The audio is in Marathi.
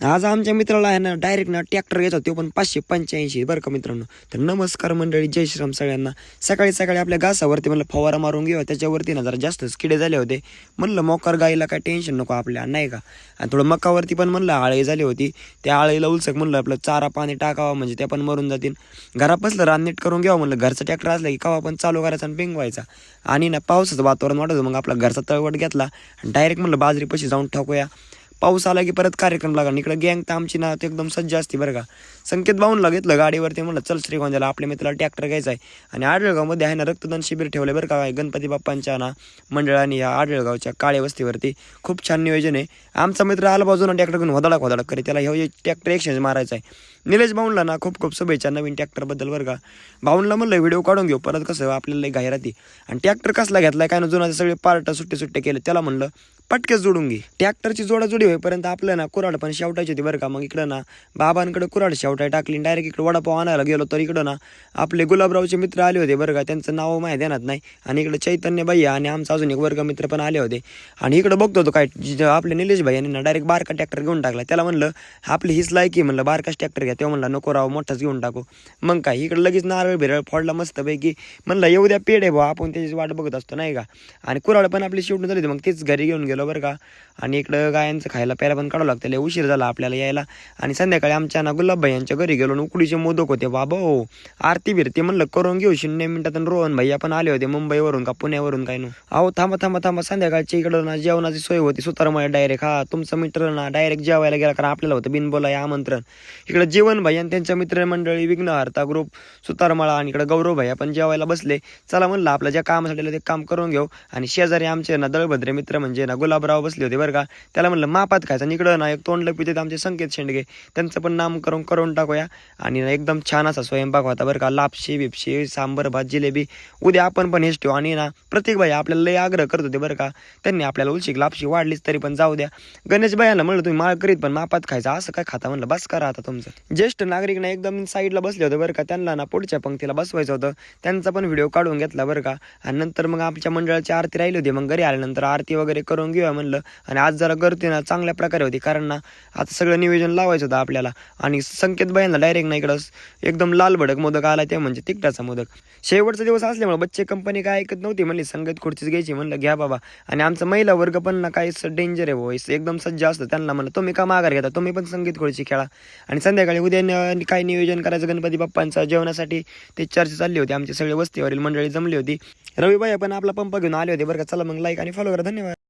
आज आमच्या मित्राला आहे ना डायरेक्ट ना ट्रॅक्टर घ्यायचा तो पण 585 बरं का मित्रांनो. तर नमस्कार मंडळी, जय श्रीराम सगळ्यांना. सकाळी सकाळी आपल्या घासावरती म्हणलं फवारा मारून घेऊ, त्याच्यावरती ना जरा जास्तच किडे झाले होते. म्हणलं मोकार गाईला काय टेन्शन नको आपल्या, नाही का. आणि थोडं मकावरती पण म्हणलं आळी झाली होती, त्या आळीला उलसक म्हणलं आपलं चारा पाणी टाकावं म्हणजे त्या पण मरून जातील. घरात बसलं रान नीट करून घ्यावं म्हणलं. घरचा ट्रॅक्टर असला की कवा पण चालू करायचा आणि पिंगवायचा. आणि ना पावसाचं वातावरण वाटतं, मग आपला घरचा तळवट घेतला आणि डायरेक्ट म्हणलं बाजरी पशी जाऊन टाकूया. पाऊस आला की परत कार्यक्रम लागला. इकडे गँग तर आमची ना एकदम सज्ज असते बरं का. संकेत भाऊनला घेतलं गाडीवरती, म्हणलं चल श्रीगोंद्याला आपल्या मित्राला ट्रॅक्टर घ्यायचा आहे. आणि आडळगावमध्ये आहे ना रक्तदान शिबिर ठेवलं बरं का, गणपती बाप्पांच्या ना मंडळाने या आडळगावच्या काळ्या वस्तीवरती. खूप छान नियोजन आहे. आमचा मित्र आला बाजूला ट्रॅक्टर घेऊन वदाडा करे, त्याला हे ट्रॅक्टर एक्सचेंज मारायचा आहे. निलेश भाऊनला ना खूप खूप शुभेच्छा नवीन ट्रॅक्टरबद्दल बरं का. भाऊनला म्हणलं व्हिडिओ काढून घेऊ, परत कसं आपल्याला घाई राहते. आणि ट्रॅक्टर कसला घेतलाय काय ना, जुना सगळे पार्ट सुट्टे केले. त्याला म्हणलं पटकेच जोडून घे. ट्रॅक्टरची जोडाजोडी होईपर्यंत आपलं ना कुऱ्हाड पण शेवटायची होती बरं का. मग इकडं ना बाबांकडे कुऱ्हाड शेवटाय टाकली, डायरेक्ट इकडे वडापाव आणायला गेलो. तर इकडं ना आपले गुलाबरावचे मित्र आले होते बरं का. त्यांचं नाव माहीत देणार नाही. आणि इकडे चैतन्य भैया आणि आमचा अजून एक वर्गमित्र पण आले होते. आणि इकडं बघतो होतो काय आपले निलेश भैयाने ना डायरेक्ट बारका ट्रॅक्टर घेऊन टाकला. त्याला म्हणलं आपली हीच लायकी, म्हणलं बारकाच ट्रॅक्टर घ्या. तेव्हा म्हणलं नको राव, मोठाच घेऊन टाकू. मग काय इकडं लगेच नारळ बिरळ फोडला मस्तपैकी. म्हणलं येऊ द्या पेढे भाऊ, आपण त्याची वाट बघत असतो नाही का. आणि कुऱ्हाड पण आपली शेवटून झाली, मग तीच घरी घेऊन गेलो बरं का. आणि इकडं गायांचं खायला प्यायला पण काढावं लागतं, लय उशीर झाला आपल्याला यायला. आणि संध्याकाळी आमच्या ना गुलाबभाई यांच्या घरी गेलो आणि उकडीचे मोदक होते बाबा हो. आरती बिरती म्हणलं करून घेऊ 0 मिनिटात. आणि रोहन भैया पण आले होते मुंबईवरून का पुण्यावरून काय नो. अहो थांबा संध्याकाळची इकडं ना जेवणाची सोय होती सुतारमळे डायरेक्ट. हा तुमचा मित्र ना डायरेक्ट जेवायला गेला, कारण आपल्याला होतं बिनबोलाय आमंत्रण. इकडं जीवन भाई आणि त्यांच्या मित्रमंडळी विघ्नहर्ता ग्रुप सुतारमळा आणि इकडं गौरव भैया पण जेवायला बसले. चला म्हणलं आपलं ज्या कामासाठी ते काम करून घेऊ. आणि शेजारी आमचे ना दळभद्रे मित्र म्हणजे ना गुलाबराव बसले होते बरं का. त्याला म्हणलं मापात खायचं. आणि इकडं ना एक तोंडलं पिते आमचे संकेत शेंडगे, त्यांचं पण नामकरण करून टाकूया. आणि एकदम छान असा स्वयंपाक होता बरं का. लापशी बिपशी सांबर भात जिलेबी. उद्या आपण पण हेच ठेवू. आणि ना प्रत्येक भाई आपल्याला लय आग्रह करत होते बरं का. त्यांनी आपल्याला उलशिक लापशी वाढलीच तरी पण जाऊ द्या. गणेश भाईला म्हणलं तुम्ही माळ करीत पण मापात खायचं, असं काय खाता म्हणलं. बस करा आता तुमचं. ज्येष्ठ नागरिक ना एकदम साईडला बसले होते बरं का. त्यांना ना पुढच्या पंक्तीला बसवायचं होतं. त्यांचा पण व्हिडिओ काढून घेतला बरं का. आणि नंतर मग आमच्या मंडळाची आरती राहिली होती. मग घरी आल्यानंतर आरती वगैरे करून घेऊया म्हणलं. आणि आज जरा गर्दी ना चांगल्या प्रकारे होती, कारण ना आता सगळं नियोजन लावायचं होतं आपल्याला. आणि संकेत बाईंना डायरेक्ट ना इकडं एकदम लाल भडक मोदक आला, ते म्हणजे तिकटाचा मोदक. शेवटचा दिवस असल्यामुळे बच्चे कंपनी काय ऐकत नव्हती, म्हणली संगीत खुर्चीच घ्यायची. म्हणलं घ्या बाबा. आणि आमचा महिला वर्ग पण ना काही डेंजर आहे वॉइस, एकदम सज्ज असतं. त्यांना म्हणलं तुम्ही का माघार घेता, तुम्ही पण संगीत खुर्ची खेळा. आणि संध्याकाळी उद्या काय नियोजन करायचं गणपती बाप्पांचं जेवणासाठी ते चर्चा चालली होती. आमची सगळी वस्तीवरील मंडळी जमली होती. रविबाई पण आपला पंप घेऊन आले होते बरं का. चला मग लाईक आणि फॉलो करा. धन्यवाद.